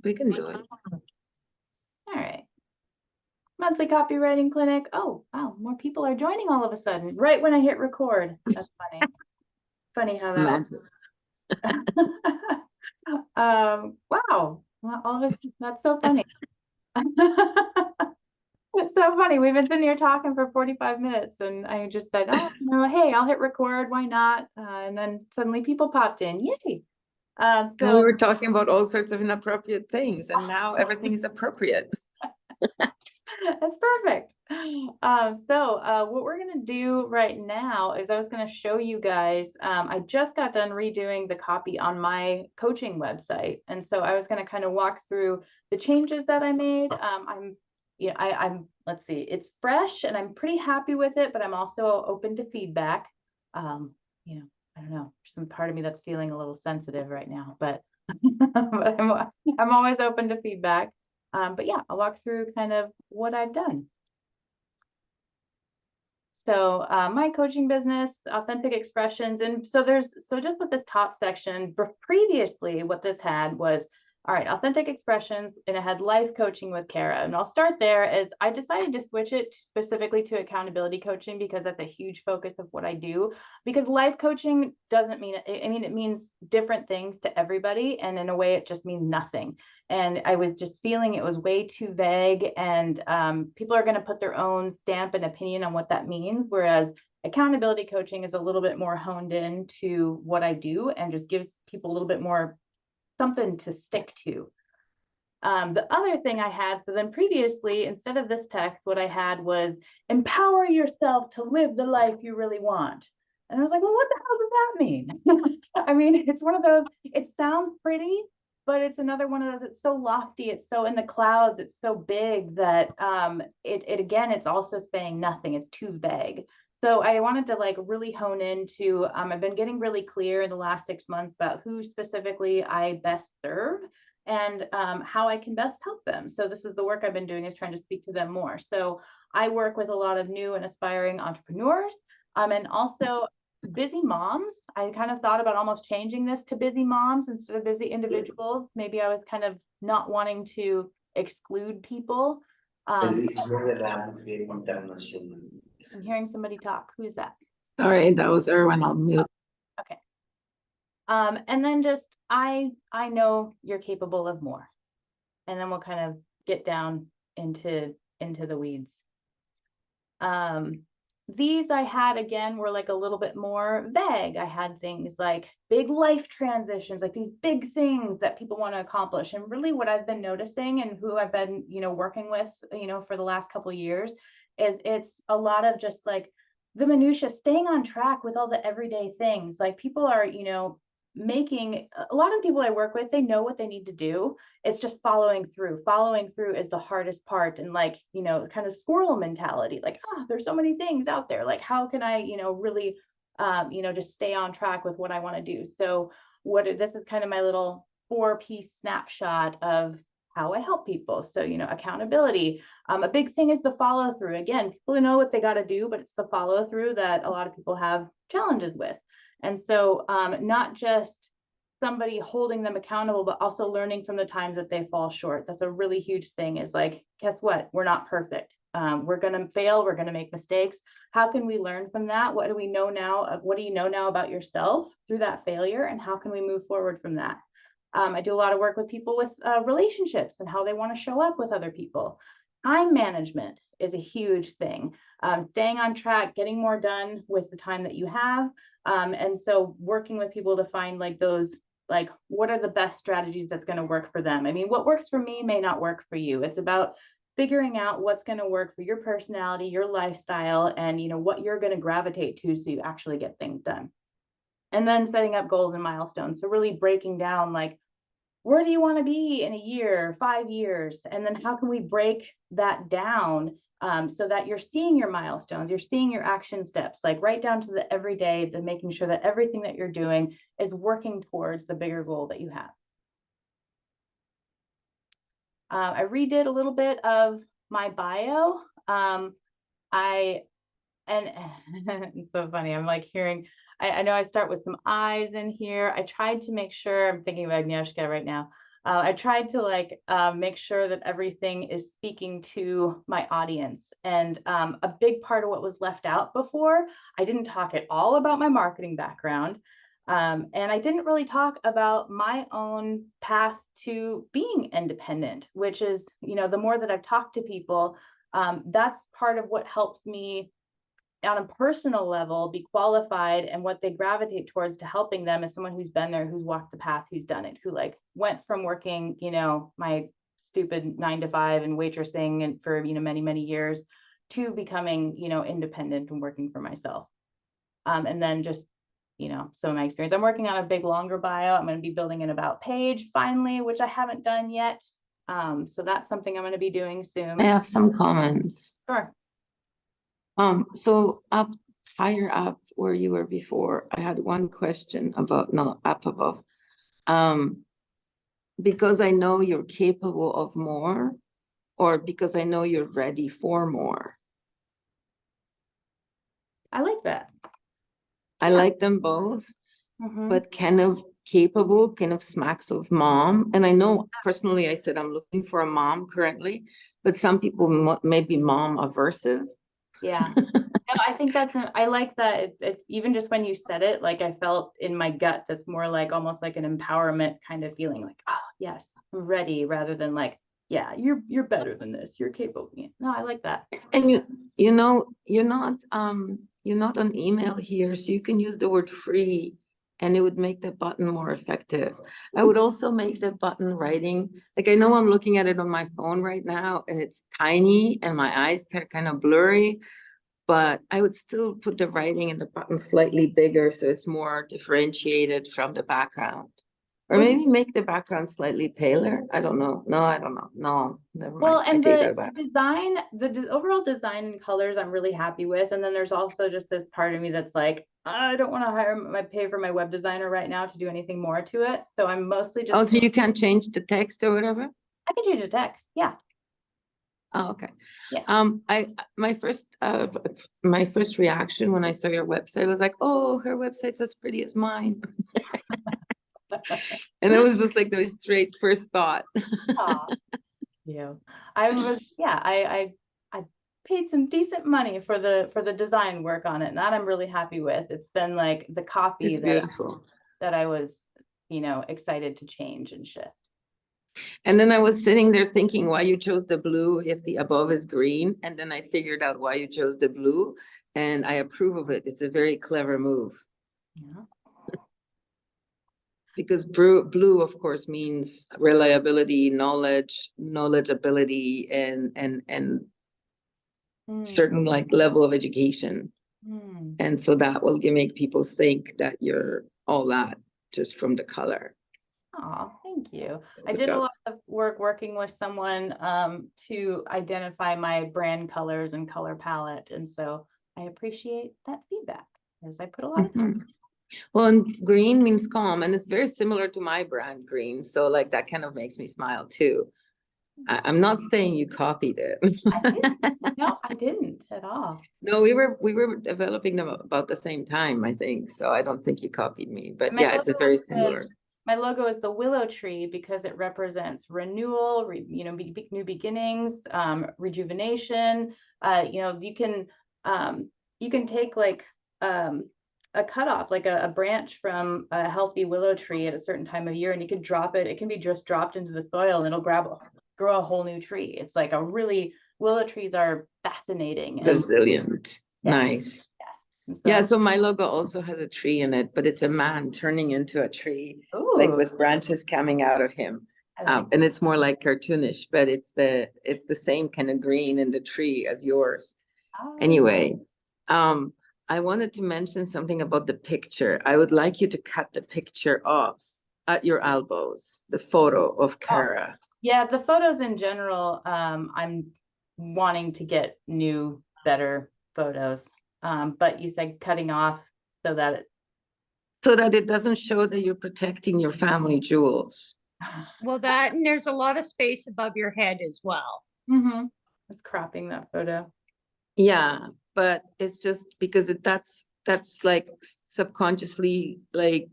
We can do it. All right. Monthly copywriting clinic. Oh, wow. More people are joining all of a sudden, right when I hit record. That's funny. Funny how that Magic. wow. Well, all of us, that's so funny. It's so funny. We've been sitting here talking for 45 minutes and I just said, oh, hey, I'll hit record. Why not? And then suddenly people popped in. Yay. And we So were talking about all sorts of inappropriate things, and now everything is appropriate. that's perfect. What we're going to do right now is I was going to show you guys, I just got done redoing the copy on my coaching website. And so I was going to kind of walk through the changes that I made. Let's see, it's fresh and I'm pretty happy with it, but I'm also open to feedback. I don't know, there's some part of me that's feeling a little sensitive right now, but, but I'm always open to feedback. But yeah, I'll walk through kind of what I've done. So my coaching business, authentic expressions. And so just with this top section, previously what this had was, all right, authentic expressions, and it had life coaching with Kara. And I'll start there as I decided to switch it specifically to accountability coaching because that's a huge focus of what I do. Because life coaching doesn't mean, it means different things to everybody. And in a way, it just means nothing. And I was just feeling it was way too vague, and people are going to put their own stamp and opinion on what that means. Whereas accountability coaching is a little bit more honed in to what I do and just gives people a little bit more something to stick to. The other thing I had, so then previously, instead of this text, what I had was empower yourself to live the life you really want. And I was like, well, what the hell does that mean? I mean, it's one of those, it sounds pretty, but it's another one of those, it's so lofty, it's so in the clouds, it's so big that again, it's also saying nothing, it's too vague. So I wanted to like really hone into, I've been getting really clear in the last 6 months about who specifically I best serve and how I can best help them. So this is the work I've been doing, is trying to speak to them more. So I work with a lot of new and aspiring entrepreneurs and also busy moms. I kind of thought about almost changing this to busy moms instead of busy individuals. Maybe I was kind of not wanting to exclude people. I'm hearing somebody talk. Who's that? Sorry, that was Erwin. I'll mute. Okay. And then just, I know you're capable of more. And then we'll kind of get down into the weeds. These I had, again, were like a little bit more vague. I had things like big life transitions, like these big things that people want to accomplish. And really what I've been noticing and who I've been, working with, for the last couple of years is it's a lot of just like the minutia, staying on track with all the everyday things. Like people are, making, a lot of people I work with, they know what they need to do. It's just following through. Following through is the hardest part. And like, kind of squirrel mentality, like, there's so many things out there. Like, how can I, really, just stay on track with what I want to do? So this is kind of my little 4-piece snapshot of how I help people. So, accountability. A big thing is the follow through. Again, people know what they got to do, but it's the follow through that a lot of people have challenges with. And so not just somebody holding them accountable, but also learning from the times that they fall short. That's a really huge thing, is like, guess what? We're not perfect. We're going to fail. We're going to make mistakes. How can we learn from that? What do we know now? What do you know now about yourself through that failure? And how can we move forward from that? I do a lot of work with people with relationships and how they want to show up with other people. Time management is a huge thing. Staying on track, getting more done with the time that you have. And so working with people to find like those, like, what are the best strategies that's going to work for them? I mean, what works for me may not work for you. It's about figuring out what's going to work for your personality, your lifestyle, and what you're going to gravitate to so you actually get things done. And then setting up goals and milestones. So really breaking down, like, where do you want to be in a year, 5 years? And then how can we break that down so that you're seeing your milestones, you're seeing your action steps, like right down to the everyday, to making sure that everything that you're doing is working towards the bigger goal that you have. I redid a little bit of my bio. It's so funny. I'm like hearing, I know I start with some I's in here. I tried to make sure, I'm thinking of Agnieszka right now. I tried to like make sure that everything is speaking to my audience. And a big part of what was left out before, I didn't talk at all about my marketing background. And I didn't really talk about my own path to being independent, which is, the more that I've talked to people, that's part of what helps me on a personal level be qualified, and what they gravitate towards to helping them is someone who's been there, who's walked the path, who's done it, who like went from working, my stupid 9 to 5 and waitressing and for, many, many years, to becoming, independent and working for myself. And then just, some of my experience. I'm working on a big longer bio. I'm going to be building an about page finally, which I haven't done yet. So that's something I'm going to be doing soon. I have some comments. Sure. So higher up where you were before, I had one question about, no, up above. Because I know you're capable of more, or because I know you're ready for more. I like that. I like them both, but kind of capable, kind of smacks of mom. And I know personally, I said I'm looking for a mom currently, but some people may be mom aversive. Yeah. No, I think I like that. It even just when you said it, like I felt in my gut, that's more like almost like an empowerment kind of feeling, like, oh yes, I'm ready, rather than like, yeah, you're better than this, you're capable. No, I like that. And you're not on email here, so you can use the word free and it would make the button more effective. I would also make the button writing, like I know I'm looking at it on my phone right now and it's tiny and my eyes kind of blurry, but I would still put the writing and the button slightly bigger so it's more differentiated from the background. Or maybe make the background slightly paler. I don't know. No, I don't know. No, never mind. Well, and the back. design, the overall design and colors, I'm really happy with. And then there's also just this part of me that's like, I don't want to pay for my web designer right now to do anything more to it. So I'm mostly just. Oh, so you can't change the text or whatever? I can change the text. Yeah. Oh, okay. Yeah. My first reaction when I saw your website was like, oh, her website's as pretty as mine. And it was just like the straight first thought. Yeah. I paid some decent money for the design work on it, and that I'm really happy with. It's been like the copy It's beautiful. that I was, excited to change and shift. And then I was sitting there thinking why you chose the blue if the above is green. And then I figured out why you chose the blue and I approve of it. It's a very clever move. Yeah. Because blue, of course, means reliability, knowledgeability, and certain like level of education. And so that will make people think that you're all that just from the color. Oh, thank you. I did a lot of work working with someone to identify my brand colors and color palette. And so I appreciate that feedback, as I put a lot of time. Well, and green means calm, and it's very similar to my brand green. So like that kind of makes me smile too. I'm not saying you copied it. No, I didn't at all. No, we were developing them about the same time, I think. So I don't think you copied me, but yeah, it's a very similar. My logo is the willow tree because it represents renewal, new beginnings, rejuvenation. You can take like a cutoff, like a branch from a healthy willow tree at a certain time of year, and you can drop it. It can be just dropped into the soil, and it'll grow a whole new tree. It's like willow trees are fascinating. Resilient. Nice. Yeah, so my logo also has a tree in it, but it's a man turning into a tree, like with branches coming out of him. And it's more like cartoonish, but it's the same kind of green in the tree as yours. Anyway, I wanted to mention something about the picture. I would like you to cut the picture off at your elbows, the photo of Kara. Yeah, the photos in general, I'm wanting to get new, better photos. But you said cutting off so that it doesn't show that you're protecting your family jewels. Well, that, and there's a lot of space above your head as well. Just cropping that photo. Yeah, but it's just because that's like subconsciously like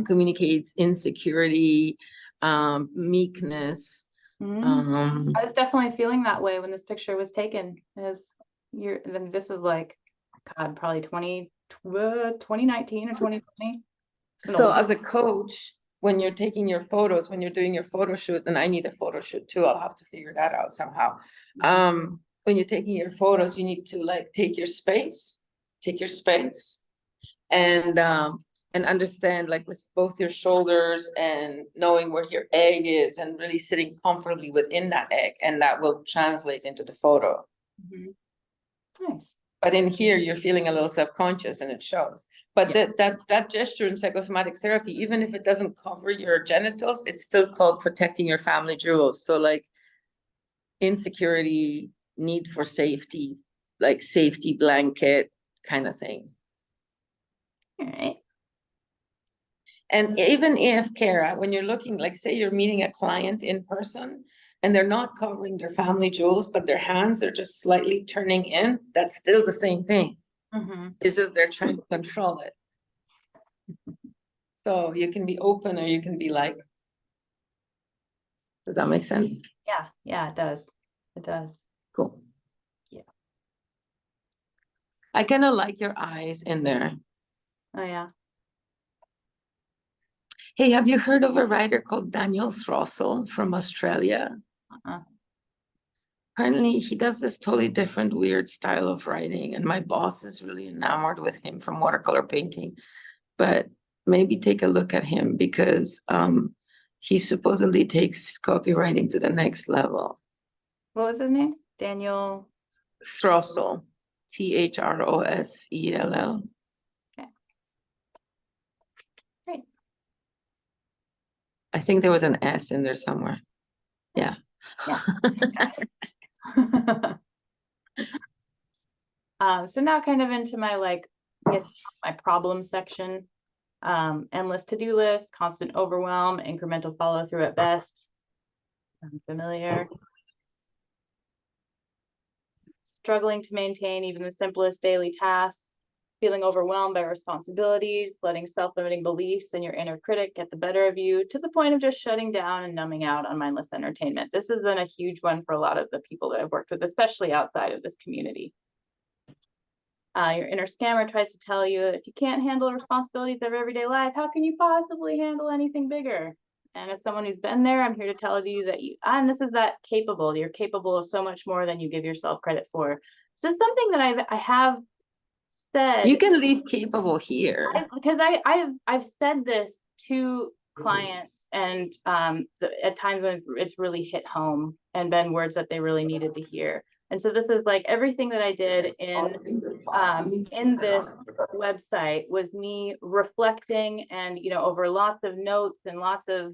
communicates insecurity, meekness. I was definitely feeling that way when this picture was taken. This is like, God, probably 2019 or 2020. So as a coach, when you're taking your photos, when you're doing your photo shoot, and I need a photo shoot too, I'll have to figure that out somehow. When you're taking your photos, you need to like take your space, and understand, like, with both your shoulders and knowing where your egg is and really sitting comfortably within that egg, and that will translate into the photo. Nice. But in here, you're feeling a little self-conscious and it shows. But that gesture in psychosomatic therapy, even if it doesn't cover your genitals, it's still called protecting your family jewels. So like insecurity, need for safety, like safety blanket kind of thing. All right. And even if, Kara, when you're looking, like say you're meeting a client in person and they're not covering their family jewels, but their hands are just slightly turning in, that's still the same thing. It's just they're trying to control it. So you can be open or you can be like, does that make sense? Yeah, it does. It does. Cool. Yeah. I kind of like your eyes in there. Oh, yeah. Hey, have you heard of a writer called Daniel Throssell from Australia? Apparently, he does this totally different, weird style of writing, and my boss is really enamored with him from watercolor painting. But maybe take a look at him because he supposedly takes copywriting to the next level. What was his name? Daniel Throssell, Throssell. Okay. Great. I think there was an S in there somewhere. Yeah. So now kind of into my, like, I guess my problem section. Endless to-do list, constant overwhelm, incremental follow-through at best. I'm familiar. Struggling to maintain even the simplest daily tasks, feeling overwhelmed by responsibilities, letting self-limiting beliefs and your inner critic get the better of you to the point of just shutting down and numbing out on mindless entertainment. This has been a huge one for a lot of the people that I've worked with, especially outside of this community. Your inner scammer tries to tell you if you can't handle responsibilities of everyday life, how can you possibly handle anything bigger? And as someone who's been there, I'm here to tell you that and this is that capable. You're capable of so much more than you give yourself credit for. So it's something that I have said. You can leave capable here. Because I've said this to clients, and at times when it's really hit home and been words that they really needed to hear. And so this is like everything that I did in this website was me reflecting and, over lots of notes and lots of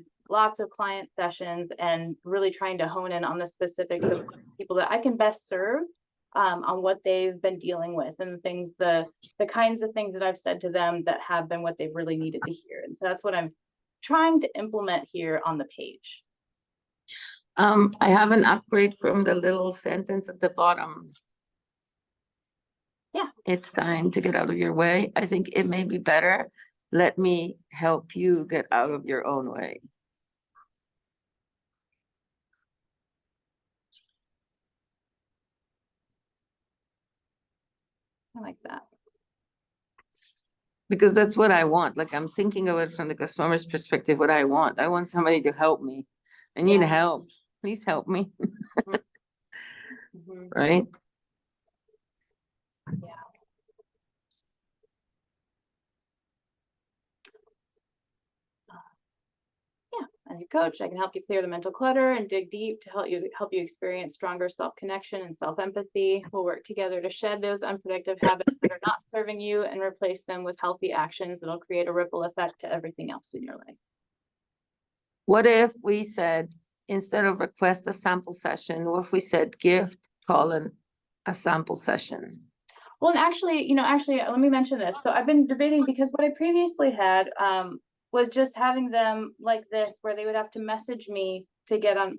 client sessions, and really trying to hone in on the specifics of people that I can best serve on what they've been dealing with, and the kinds of things that I've said to them that have been what they've really needed to hear. And so that's what I'm trying to implement here on the page. I have an upgrade from the little sentence at the bottom. Yeah. It's time to get out of your way. I think it may be better. Let me help you get out of your own way. I like that. Because that's what I want. Like, I'm thinking of it from the customer's perspective, what I want. I want somebody to help me. I need help. Please help me. Right? Yeah. As your coach, I can help you clear the mental clutter and dig deep to help you experience stronger self-connection and self-empathy. We'll work together to shed those unproductive habits that are not serving you and replace them with healthy actions that'll create a ripple effect to everything else in your life. What if we said, instead of request a sample session, what if we said gift, a sample session? Well, and actually, let me mention this. So I've been debating, because what I previously had was just having them like this, where they would have to message me to get on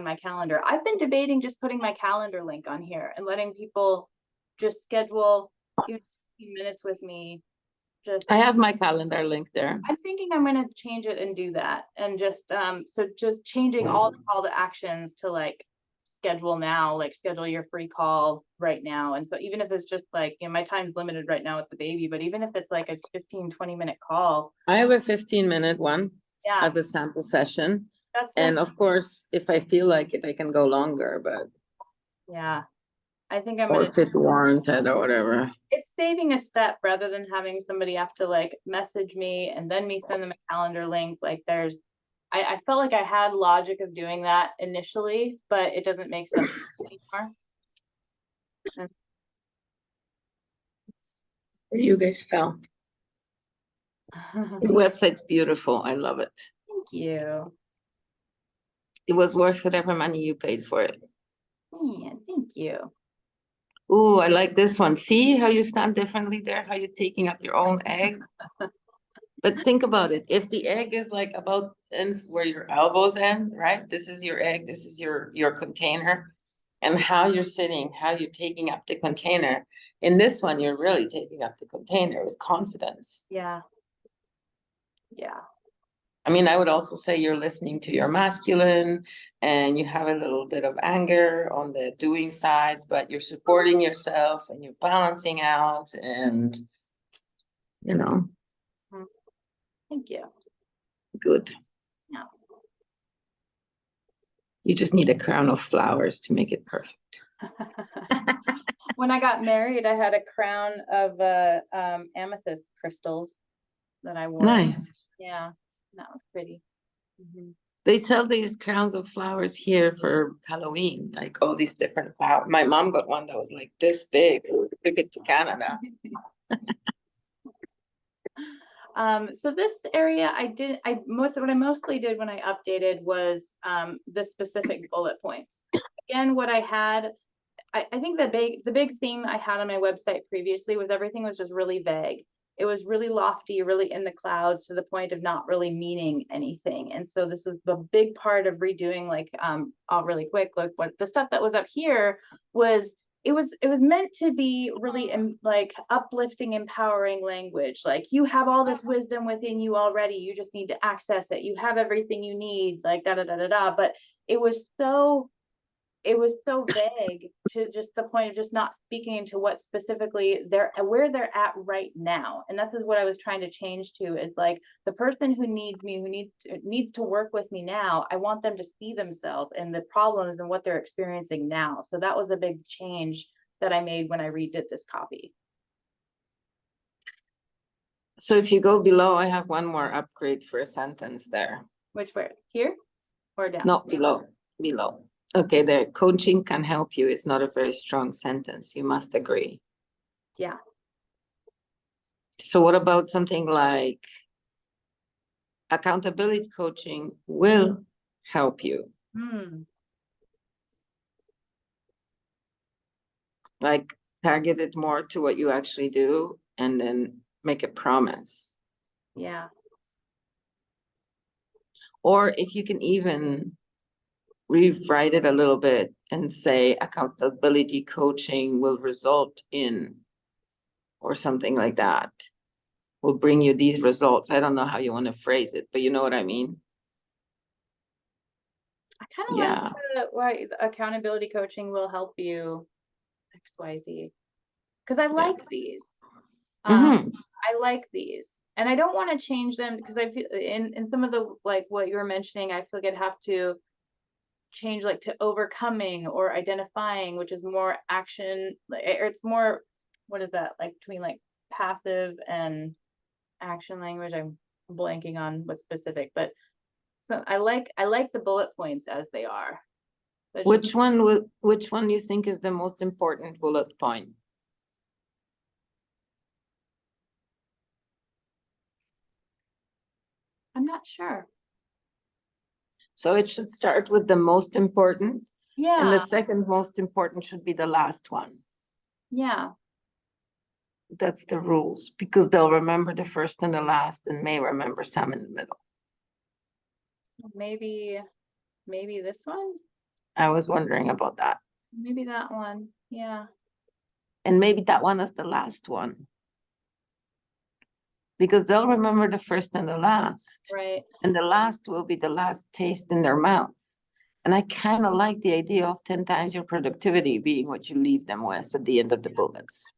my calendar. I've been debating just putting my calendar link on here and letting people just schedule 15 minutes with me just. I have my calendar link there. I'm thinking I'm gonna change it and do that, and just so just changing all the call to actions to like schedule now, like schedule your free call right now. And so even if it's just like, you know, my time's limited right now with the baby, but even if it's like a 15-20 minute call. I have a 15-minute one Yeah, as a sample session. that's And of course, if I feel like it, I can go longer, but yeah, I think I'm or gonna. if it's warranted or whatever. It's saving a step rather than having somebody have to like message me and then me send them a calendar link. Like I felt like I had logic of doing that initially, but it doesn't make sense anymore. You guys fell. Your website's beautiful. I love it. Thank you. It was worth whatever money you paid for it. Yeah, thank you. Ooh, I like this one. See how you stand differently there, how you're taking up your own egg? But think about it. If the egg is like about ends where your elbows end, right? This is your egg, this is your container. And how you're sitting, how you're taking up the container. In this one, you're really taking up the container with confidence. Yeah. Yeah. I mean, I would also say you're listening to your masculine and you have a little bit of anger on the doing side, but you're supporting yourself and you're balancing out and, you know, Thank you. good. Yeah. You just need a crown of flowers to make it perfect. When I got married, I had a crown of amethyst crystals that I wore. Nice. Yeah, that was pretty. Mhm. They sell these crowns of flowers here for Halloween, like all these different flowers. My mom got one that was like this big. We took it to Canada. So this area what I mostly did when I updated was the specific bullet points. Again, what I had, I think the big theme I had on my website previously was everything was just really vague. It was really lofty, really in the clouds to the point of not really meaning anything. And so this is the big part of redoing, like, I'll really quick, look, what the stuff that was up here was, it was meant to be really like uplifting, empowering language. Like, you have all this wisdom within you already. You just need to access it. You have everything you need, like da da da da da. But it was so vague to just the point of just not speaking into what specifically where they're at right now. And that's what I was trying to change to, is like the person who needs me, who needs to work with me now, I want them to see themselves and the problems and what they're experiencing now. So that was a big change that I made when I redid this copy. So if you go below, I have one more upgrade for a sentence there. Which where? Here or down? No, below. Okay, there. Coaching can help you. It's not a very strong sentence. You must agree. Yeah. So what about something like accountability coaching will help you? Like target it more to what you actually do and then make a promise. Yeah. Or if you can even rewrite it a little bit and say accountability coaching will result in, or something like that, will bring you these results. I don't know how you want to phrase it, but you know what I mean? I kind of Yeah. like why accountability coaching will help you XYZ, because I like these. I like these, and I don't want to change them because I feel in some of the, like what you were mentioning, I feel like I'd have to change like to overcoming or identifying, which is more action, or it's more, what is that, like between like passive and action language. I'm blanking on what's specific, but so I like the bullet points as they are. Which one you think is the most important bullet point? I'm not sure. So it should start with the most important. Yeah. And the second most important should be the last one. Yeah. That's the rules, because they'll remember the first and the last and may remember some in the middle. Maybe this one? I was wondering about that. Maybe that one. Yeah. And maybe that one is the last one. because they'll remember the first and the last. Right. And the last will be the last taste in their mouth. And I kind of like the idea of 10 times your productivity being what you leave them with at the end of the bullets.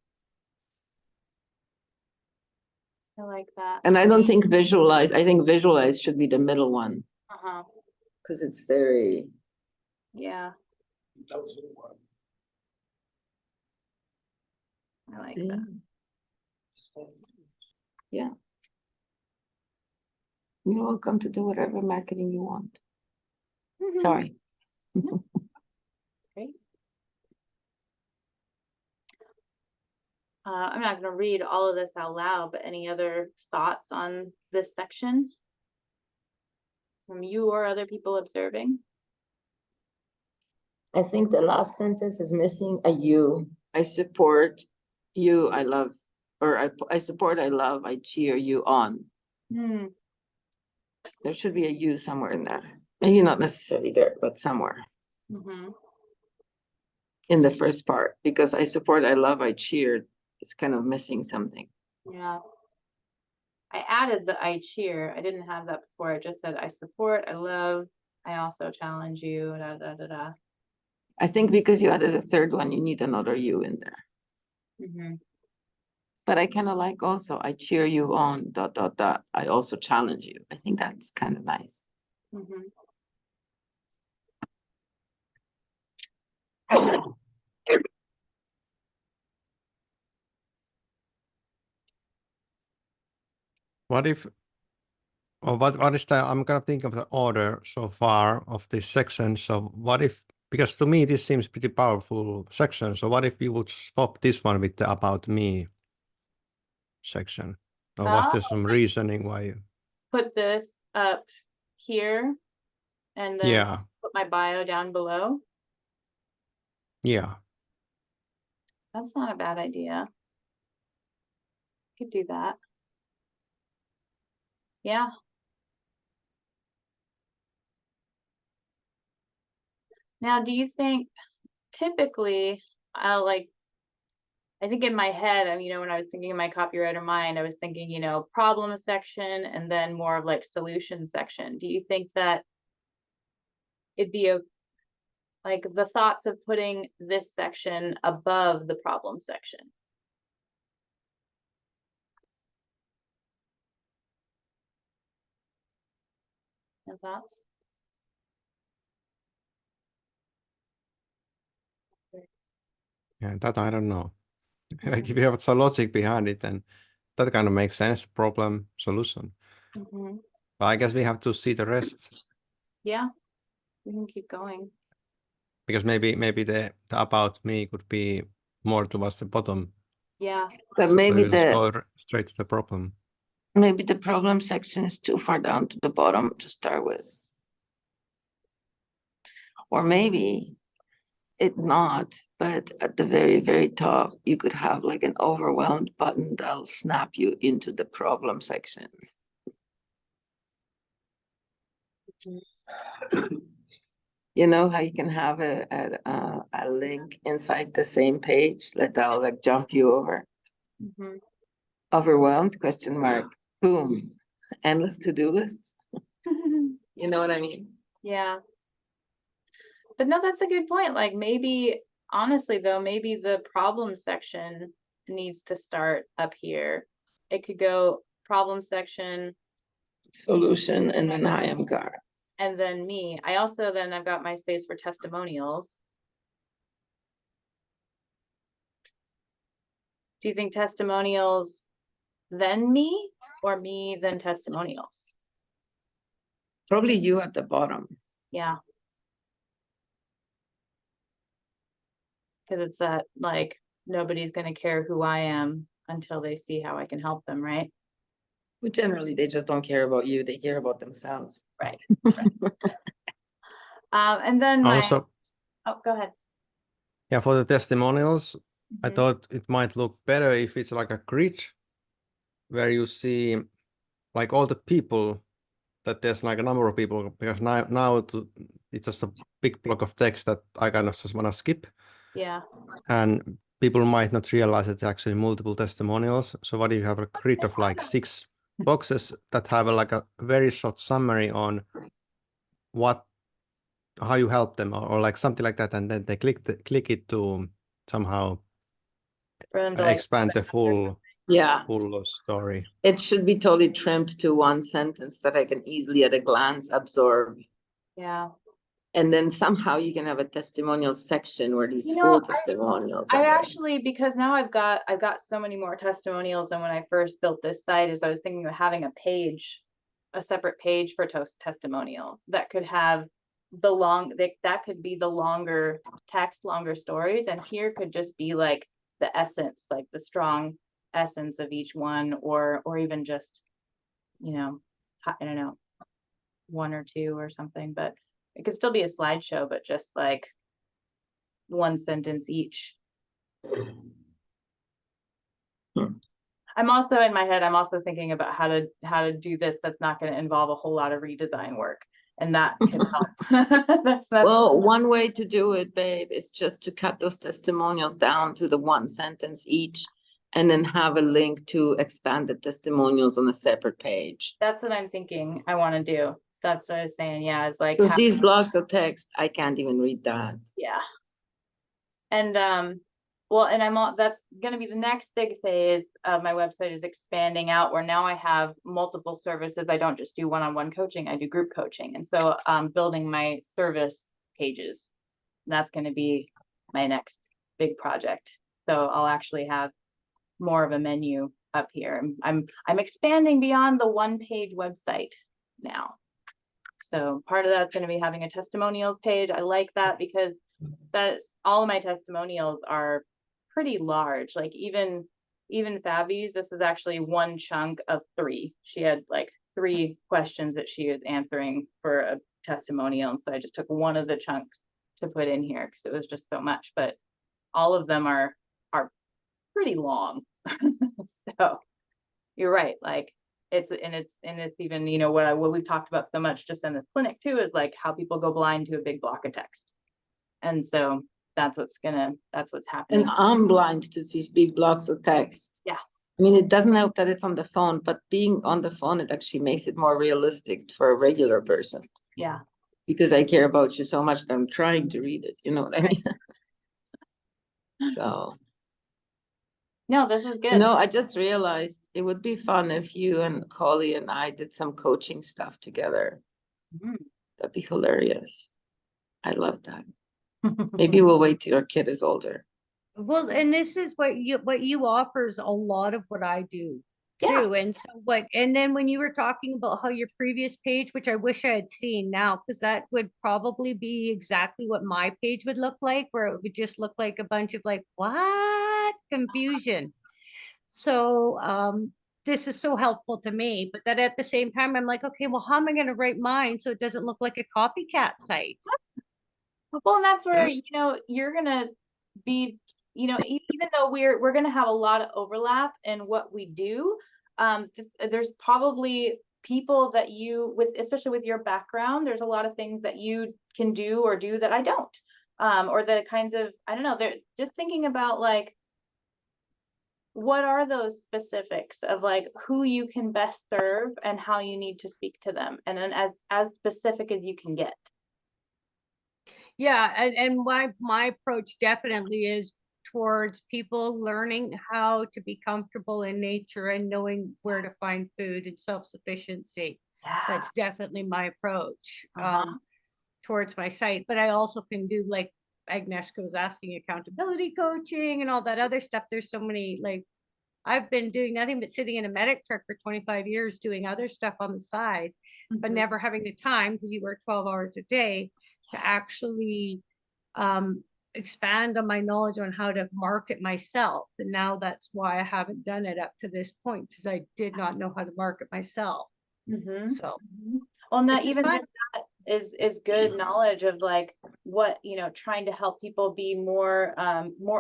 I like that. And I don't think visualize, I think visualize should be the middle one Uh-huh. because it's very, Yeah, I like yeah. that. Yeah. You're welcome to do whatever marketing you want. Mhm. Sorry. Great. I'm not going to read all of this out loud, but any other thoughts on this section from you or other people observing? I think the last sentence is missing a you. I support you, I love, or I support, I love, I cheer you on. Hmm. There should be a you somewhere in there. Maybe not necessarily there, but somewhere Mm-hmm. in the first part, because I support, I love, I cheer. It's kind of missing something. Yeah. I added the I cheer. I didn't have that before. It just said I support, I love, I also challenge you, da da da da. I think because you added a third one, you need another you in there. Mm-hmm. But I kind of like also, I cheer you on, dot, dot, dot. I also challenge you. I think that's kind of nice. Mm-hmm. What if, or what is the, I'm gonna think of the order so far of this section. So what if, because to me, this seems pretty powerful section. So what if you would swap this one with the about me section? Or was there some reasoning why you, Put this up here and then yeah, put my bio down below. yeah. That's not a bad idea. Could do that. Yeah. Now, do you think typically I think in my head, when I was thinking in my copywriter mind, I was thinking, problem section and then more of like solution section. Do you think that it'd be like the thoughts of putting this section above the problem section? No thoughts? Yeah, that I don't know. Like if you have some logic behind it, then that kind of makes sense, problem, solution. Mm-hmm. But I guess we have to see the rest. Yeah, we can keep going. Because maybe the about me could be more towards the bottom. Yeah. But Where maybe you just go straight to the problem. maybe the problem section is too far down to the bottom to start with. Or maybe it not, but at the very, very top, you could have like an overwhelmed button that'll snap you into the problem section. You know how you can have a link inside the same page that'll like jump you over? Mm-hmm. Overwhelmed, question mark, boom, endless to-do lists. You know what I mean? Yeah. But no, that's a good point. Like maybe, honestly though, maybe the problem section needs to start up here. It could go problem section Solution and then I am God. and then me. I've got my space for testimonials. Do you think testimonials then me or me then testimonials? Probably you at the bottom. Yeah. Because it's that like nobody's going to care who I am until they see how I can help them, right? But generally, they just don't care about you. They care about themselves. Right. And then Also, go ahead. yeah, for the testimonials, I Mhm. thought it might look better if it's like a grid where you see like all the people, that there's like a number of people, because now it's just a big block of text that I kind of just want to skip. Yeah. And people might not realize it's actually multiple testimonials. So what do you have a grid of like 6 boxes that have like a very short summary on how you help them, or like something like that, and then they click it to somehow For them to like expand the full Yeah, story. it should be totally trimmed to one sentence that I can easily at a glance absorb. yeah. And then somehow you can have a testimonial section where these You know, full testimonials. I are there. actually, because now I've got so many more testimonials than when I first built this site, is I was thinking of having a separate page for testimonials that could have that could be the longer text, longer stories, and here could just be like the essence, like the strong essence of each one, or even just, you know, I don't know, one or two or something, but it could still be a slideshow, but just like one sentence each. I'm also in my head, I'm also thinking about how to do this that's not going to involve a whole lot of redesign work, and that can help. that's Well, one way to do it, babe, is just to cut those testimonials down to the one sentence each, and then have a link to expanded testimonials on a separate page. That's what I'm thinking I want to do. That's what I was saying. Yeah, it's like Because these blocks of text, I can't even read that. yeah. And well, and that's going to be the next big phase of my website, is expanding out, where now I have multiple services. I don't just do one-on-one coaching, I do group coaching. And so building my service pages, that's going to be my next big project. So I'll actually have more of a menu up here. I'm expanding beyond the one-page website now. So part of that's going to be having a testimonials page. I like that because that's all of my testimonials are pretty large. Like even Fabi's, this is actually one chunk of 3. She had like 3 questions that she was answering for a testimonial, and so I just took one of the chunks to put in here because it was just so much. But all of them are pretty long. So you're right. Like it's even, you know, what we've talked about so much just in this clinic too, is like how people go blind to a big block of text. And so that's what's happening. And I'm blind to these big blocks of text. Yeah. I mean, it doesn't help that it's on the phone, but being on the phone, it actually makes it more realistic for a regular person. Yeah. Because I care about you so much that I'm trying to read it, you know what I mean? So, No, this is good. you know, I just realized it would be fun if you and Collie and I did some coaching stuff together. Mhm. That'd be hilarious. I love that. Maybe we'll wait till your kid is older. Well, and this is what you offer is a lot of what I do too. And so and then when you were talking about how your previous page, which I wish I had seen now, because that would probably be exactly what my page would look like, where it would just look like a bunch of like, what confusion. So this is so helpful to me, but that at the same time, I'm like, okay, well, how am I going to write mine so it doesn't look like a copycat site? Well, and that's where, you know, you're gonna be, you know, even though we're gonna have a lot of overlap in what we do, there's probably people that especially with your background, there's a lot of things that you can do that I don't, or the kinds of, I don't know, they're just thinking about like, what are those specifics of like who you can best serve and how you need to speak to them, and then as specific as you can get. Yeah, and my approach definitely is towards people learning how to be comfortable in nature and knowing where to find food and self-sufficiency. That's definitely my approach towards my site. But I also can do, like Agnieszka was asking, accountability coaching and all that other stuff. There's so many, like, I've been doing nothing but sitting in a medic truck for 25 years doing other stuff on the side, but never having the time, because you work 12 hours a day, to actually expand on my knowledge on how to market myself. And now that's why I haven't done it up to this point, because I did not know how to market myself. So well, not this is even fun. just that is good knowledge of like what, you know, trying to help people be more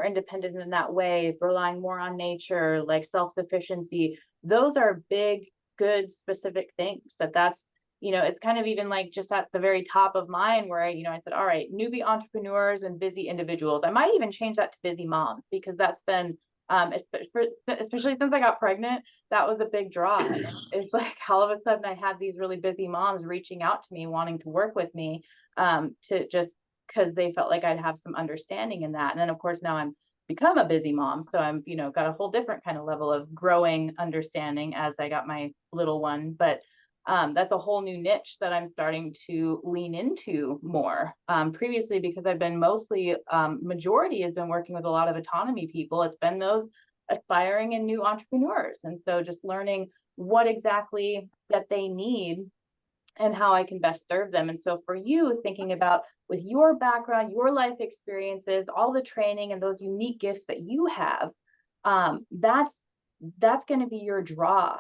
independent in that way, relying more on nature, like self-sufficiency. Those are big, good, specific things that's, you know, it's kind of even like just at the very top of mine where I said, all right, newbie entrepreneurs and busy individuals. I might even change that to busy moms, because that's been Especially since I got pregnant, that was a big draw. It's like all of a sudden I had these really busy moms reaching out to me, wanting to work with me, to just because they felt like I'd have some understanding in that. And then of course now I'm become a busy mom, so I'm, got a whole different kind of level of growing understanding as I got my little one. But that's a whole new niche that I'm starting to lean into more. Previously, because I've been mostly, majority has been working with a lot of autonomy people. It's been those aspiring and new entrepreneurs. And so just learning what exactly that they need and how I can best serve them. And so for you, thinking about with your background, your life experiences, all the training and those unique gifts that you have, that's going to be your draw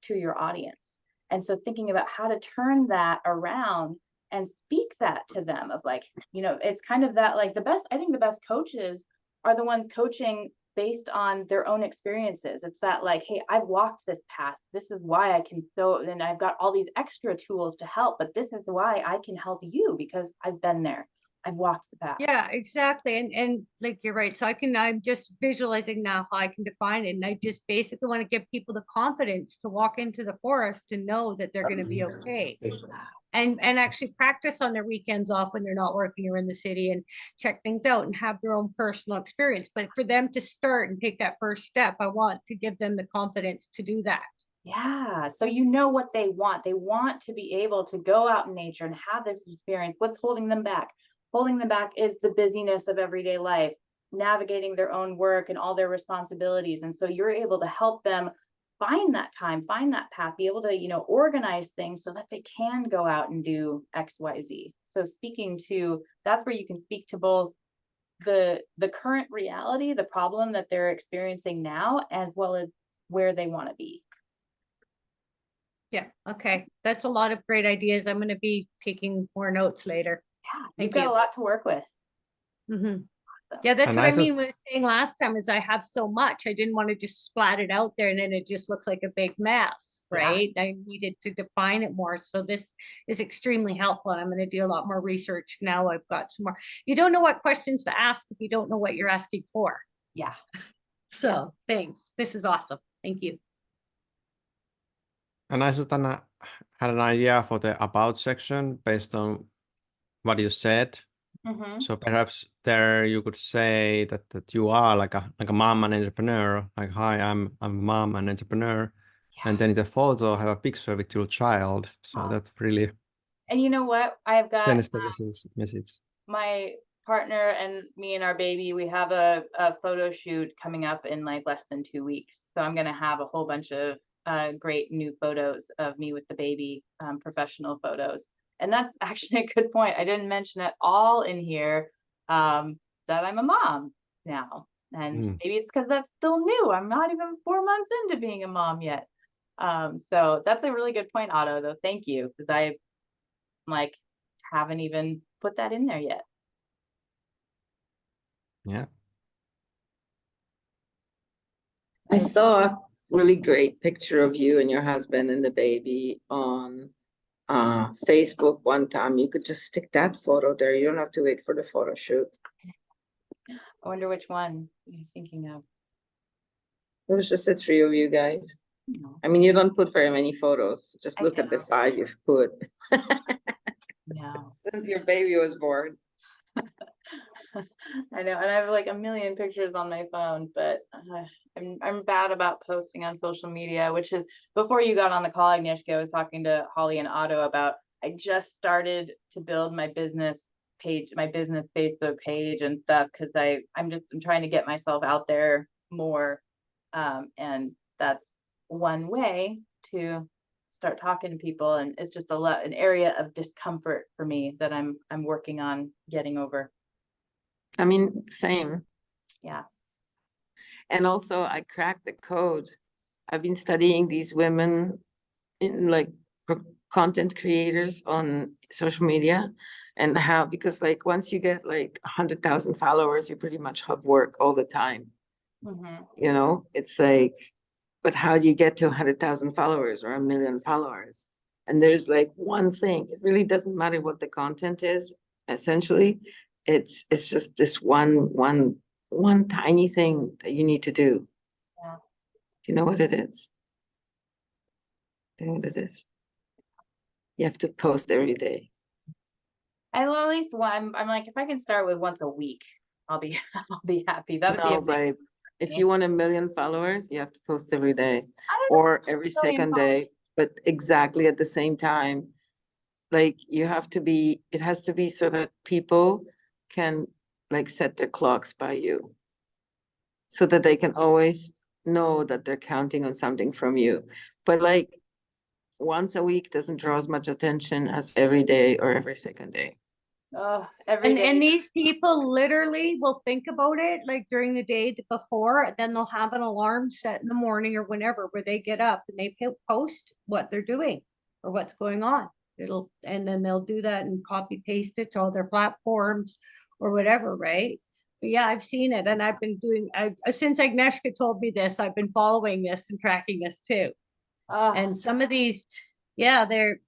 to your audience. And so thinking about how to turn that around and speak that to them of like, it's kind of that like I think the best coaches are the ones coaching based on their own experiences. It's that like, hey, I've walked this path. This is why I can and I've got all these extra tools to help, but this is why I can help you because I've been there. I've walked the path. Yeah, exactly. And like, you're right. So I'm just visualizing now how I can define it. And I just basically want to give people the confidence to walk into the forest and know that they're going to be okay. And actually practice on their weekends off when they're not working or in the city and check things out and have their own personal experience. But for them to start and take that first step, I want to give them the confidence to do that. Yeah. So what they want. They want to be able to go out in nature and have this experience. What's holding them back? Holding them back is the busyness of everyday life, navigating their own work and all their responsibilities. And so you're able to help them find that time, find that path, be able to, organize things so that they can go out and do X, Y, Z. So that's where you can speak to both the current reality, the problem that they're experiencing now, as well as where they want to be. Yeah. Okay. That's a lot of great ideas. I'm going to be taking more notes later. Yeah, you've got a lot to work with. Mm-hmm. Yeah, that's And what I I mean just- was saying last time is I have so much. I didn't want to just splat it out there and then it just looks like a big mess, right? I needed to define it more. So this is extremely helpful. I'm going to do a lot more research now. I've got some more. You don't know what questions to ask if you don't know what you're asking for. Yeah. So thanks. This is awesome. Thank you. And I just had an idea for the about section based on what you said. Mm-hmm. So perhaps there you could say that you are like a mom and entrepreneur. Like, hi, I'm a mom and entrepreneur. Yeah. And then in the photo have a picture with your child. So that's really And you know what? I've got then it's the message. my partner and me and our baby, we have a photo shoot coming up in like less than 2 weeks. So I'm going to have a whole bunch of great new photos of me with the baby, professional photos. And that's actually a good point. I didn't mention at all in here that I'm a mom now. And maybe it's because that's still new. I'm not even 4 months into being a mom yet. So that's a really good point, Otto, though. Thank you. Because I haven't even put that in there yet. Yeah. I saw a really great picture of you and your husband and the baby on Facebook one time. You could just stick that photo there. You don't have to wait for the photo shoot. I wonder which one you're thinking of. It was just the three of you guys. No. I mean, you don't put very many photos. Just I look at the don't. 5 you've put. No. Since your baby was born. I know, and I have like a million pictures on my phone, but I'm bad about posting on social media, which is before you got on the call, Agnieszka, I was talking to Holly and Otto about I just started to build my business page, my business Facebook page and stuff because I'm trying to get myself out there more, and that's one way to start talking to people, and it's just an area of discomfort for me that I'm working on getting over. I mean, same. Yeah. And also I cracked the code. I've been studying these women in like content creators on social media and how, because like once you get like 100,000 followers, you pretty much have work all the time. Mm-hmm. It's like, but how do you get to 100,000 followers or 1 million followers? And there's like one thing, it really doesn't matter what the content is, essentially. It's just this one one tiny thing that you need to do. Yeah. Do you know what it is? Do you know what it is? You have to post every day. Well, at least one, I'm like, if I can start with once a week, I'll be I'll be happy. That would be No, a big babe. If me. you want 1 million followers, you have to post every day I don't know, or every 1 million second day, but exactly at the same time. Like you have to be, it has to be so that people can like set their clocks by you. So that they can always know that they're counting on something from you. But like once a week doesn't draw as much attention as every day or every second day. Oh, every day. And these people literally will think about it like during the day before, then they'll have an alarm set in the morning or whenever where they get up and they post what they're doing or what's going on. And then they'll do that and copy paste it to all their platforms or whatever, right? But yeah, I've seen it, and I've been doing. Since Agnieszka told me this, I've been following this and tracking this too. And some of these, yeah, they're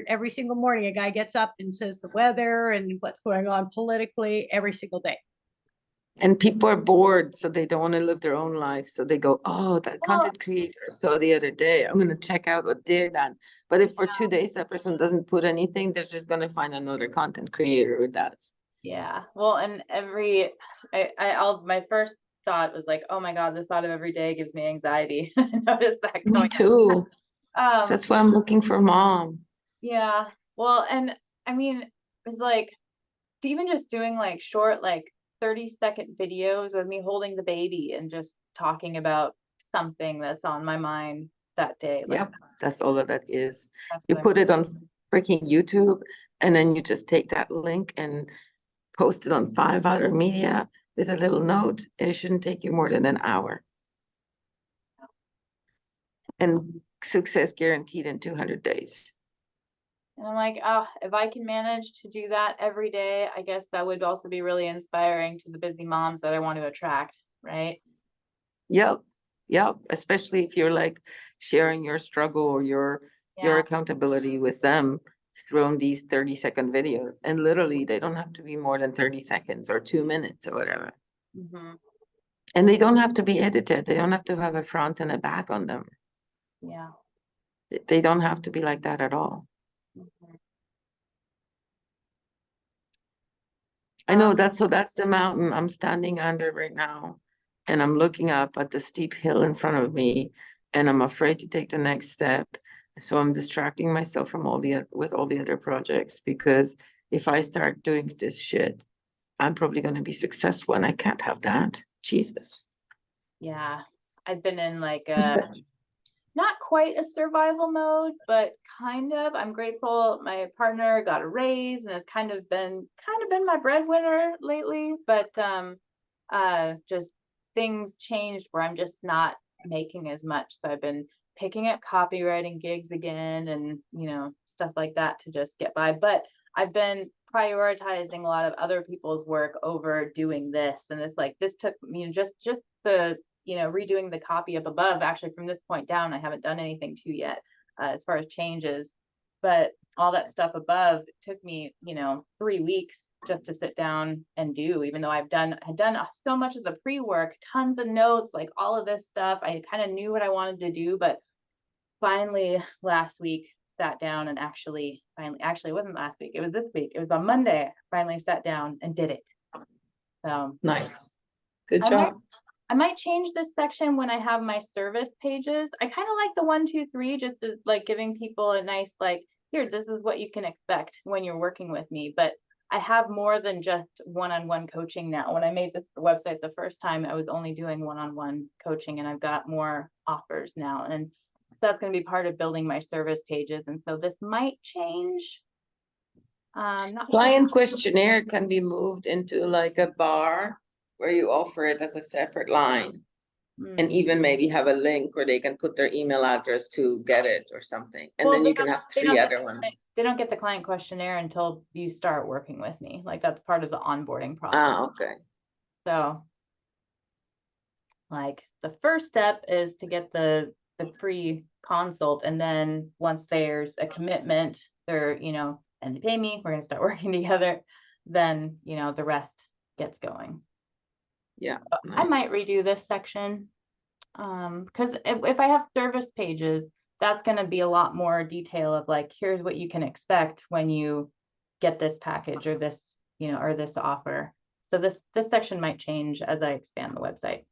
every single morning a guy gets up and says the weather and what's going on politically every single day. And people are bored, so they don't want to live their own life. So they go, oh, that content creator I saw the other day. I'm gonna check out what they're done. But if for 2 days that person doesn't put anything, they're just gonna find another content creator who does. Yeah. Well, and my first thought was like, oh my God, the thought of every day gives me anxiety. I noticed that Me going too. on. That's why I'm looking for mom. Yeah. Well, and I mean, it was like even just doing like short, like 30-second videos of me holding the baby and just talking about something that's on my mind that day. Like, Yep, that's all that is. that's You what put it on freaking YouTube and then you just take that link and post it on 5 other media with a little note. It shouldn't take you more than an hour. And success guaranteed in 200 days. And I'm like, oh, if I can manage to do that every day, I guess that would also be really inspiring to the busy moms that I want to attract, right? Yep, yep. Especially if you're like sharing your struggle or your Yeah. accountability with them through these 30-second videos. And literally they don't have to be more than 30 seconds or 2 minutes or whatever. Mhm. And they don't have to be edited. They don't have to have a front and a back on them. Yeah. They don't have to be like that at all. Mhm. I know that's the mountain I'm standing under right now. And I'm looking up at the steep hill in front of me and I'm afraid to take the next step. So I'm distracting myself from all the other projects because if I start doing this shit, I'm probably going to be successful and I can't have that. Jesus. Yeah. I've been in like Who's that? not quite a survival mode, but kind of. I'm grateful my partner got a raise and has kind of been my breadwinner lately, but just things changed where I'm just not making as much. So I've been picking up copywriting gigs again and, stuff like that to just get by. But I've been prioritizing a lot of other people's work over doing this. And it's like, this took, just the, redoing the copy up above. Actually, from this point down, I haven't done anything to yet as far as changes. But all that stuff above took me, 3 weeks just to sit down and do, even though I had done so much of the pre-work, tons of notes, like all of this stuff. I kind of knew what I wanted to do, but finally last week sat down and actually it wasn't last week, it was this week. It was on Monday. I finally sat down and did it. So Nice. Good job. I might change this section when I have my service pages. I kind of like the 1, 2, 3, just as like giving people a nice, like, here, this is what you can expect when you're working with me. But I have more than just one-on-one coaching now. When I made this website the first time, I was only doing one-on-one coaching, and I've got more offers now. And that's going to be part of building my service pages. And so this might change. Not sure. Client questionnaire can be moved into like a bar where you offer it as a separate line. And even maybe have a link where they can put their email address to get it or something. And Well, then you can have 3 other ones. They don't get the client questionnaire until you start working with me. Like that's part of the onboarding process. Ah, okay. So like the first step is to get the free consult. And then once there's a commitment, they're, and they pay me, we're going to start working together. Then, the rest gets going. Yeah. I nice. might redo this section. Because if I have service pages, that's going to be a lot more detail of like, here's what you can expect when you get this package or this, you know, or this offer. So this section might change as I expand the website.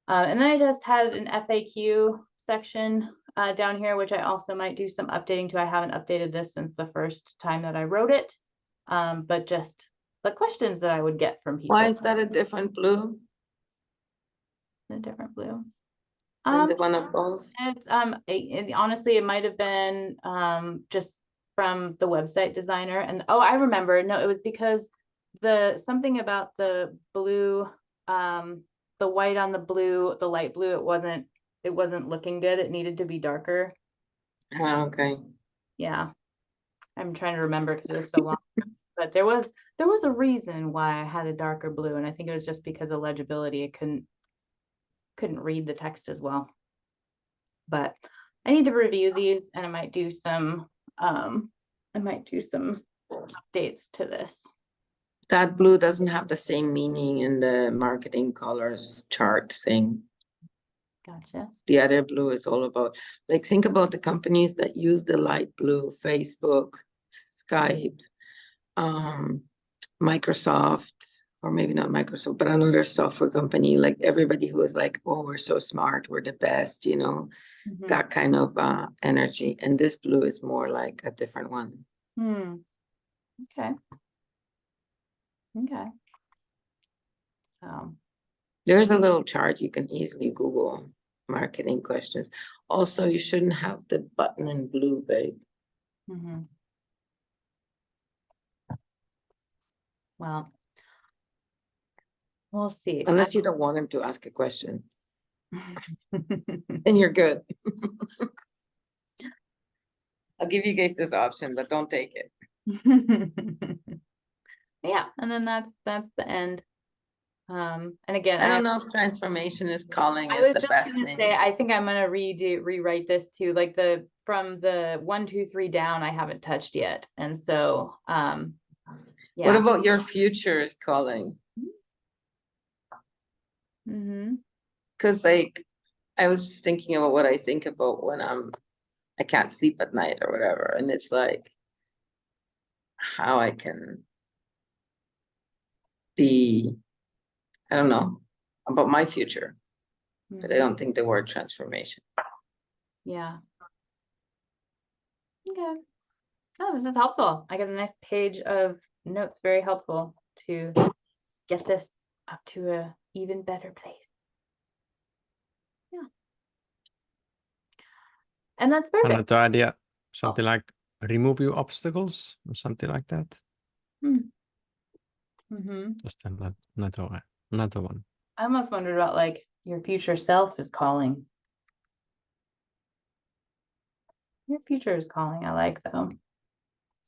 And then I just had an FAQ section down here, which I also might do some updating to. I haven't updated this since the first time that I wrote it, but just the questions that I would get from people. Why is that a different blue A different blue? than the one above? It's honestly, it might have been just from the website designer. And oh, I remember. No, it was because something about the blue, the white on the blue, the light blue, it wasn't looking good. It needed to be darker. Ah, okay. Yeah, I'm trying to remember because it was so long. But there was a reason why I had a darker blue, and I think it was just because of legibility. It couldn't read the text as well. But I need to review these, and I might do some updates to this. That blue doesn't have the same meaning in the marketing colors chart thing. Gotcha. The other blue is all about, like, think about the companies that use the light blue: Facebook, Skype, Microsoft, or maybe not Microsoft, but another software company. Like everybody who is like, oh, we're so smart, we're the best, you know, Mhm. that kind of energy. And this blue is more like a different one. Okay. Okay. So There's a little chart you can easily Google marketing questions. Also, you shouldn't have the button in blue, babe. mhm. Well, we'll see. Unless you don't want him to ask a question, then you're good. I'll give you guys this option, but don't take it. Yeah, and then that's the end. And again, I don't know if transformation is calling I is was the just best gonna name. say, I think I'm gonna rewrite this too, like from the 1, 2, 3 down, I haven't touched yet. And so, What yeah. about your future is calling? Mm-hmm. Because like I was thinking about what I think about when I can't sleep at night or whatever, and it's like how I can be, I don't know, about my future, but I don't think the word transformation. Yeah. Okay. Oh, this is helpful. I got a nice page of notes, very helpful to get this up to a even better place. Yeah. And that's perfect. Another idea, something like remove your obstacles or something like that. Mm-hmm. Just another one. I almost wondered about like your future self is calling. Your future is calling, I like though.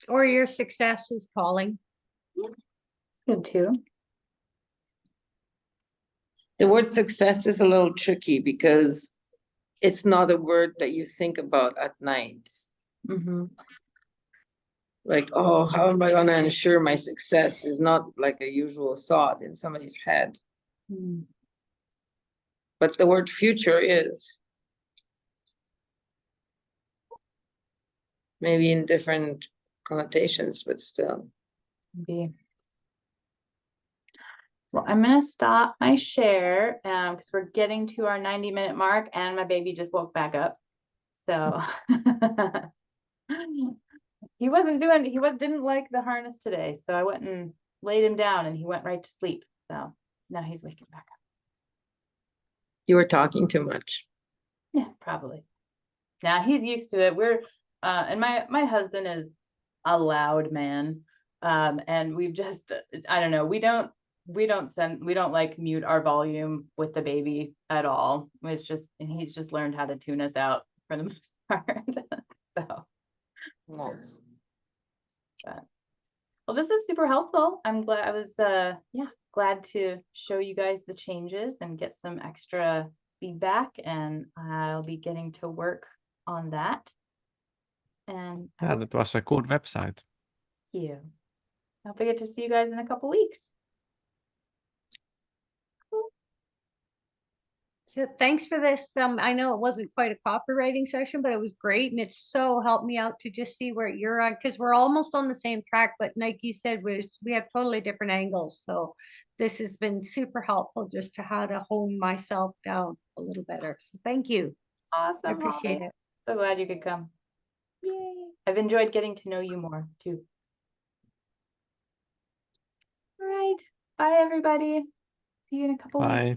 Or your success is calling. It's good too. The word success is a little tricky because it's not a word that you think about at night. Mm-hmm. Like, oh, how am I going to ensure my success is not like a usual thought in somebody's head. Mm-hmm. But the word future is. Maybe in different connotations, but still. Maybe. Well, I'm gonna stop my share because we're getting to our 90-minute mark and my baby just woke back up. So he didn't like the harness today. So I went and laid him down and he went right to sleep. So now he's waking back up. You were talking too much. Yeah, probably. Now he's used to it. And my husband is a loud man. And we've just, I don't know, we don't like mute our volume with the baby at all. It's just, and he's just learned how to tune us out for the most part. So Nice. well, this is super helpful. I'm glad I was glad to show you guys the changes and get some extra feedback, and I'll be getting to work on that. And Yeah, that was a good website. thank you. I hope I get to see you guys in a couple weeks. Yeah, thanks for this. I know it wasn't quite a copywriting session, but it was great. And it's so helped me out to just see where you're on, because we're almost on the same track, but like you said, we have totally different angles. So this has been super helpful just to how to hone myself down a little better. So thank you. Awesome. I appreciate Holly. it. So glad you could come. Yay. I've enjoyed getting to know you more too. All right. Bye, everybody. See you in a couple weeks. Bye.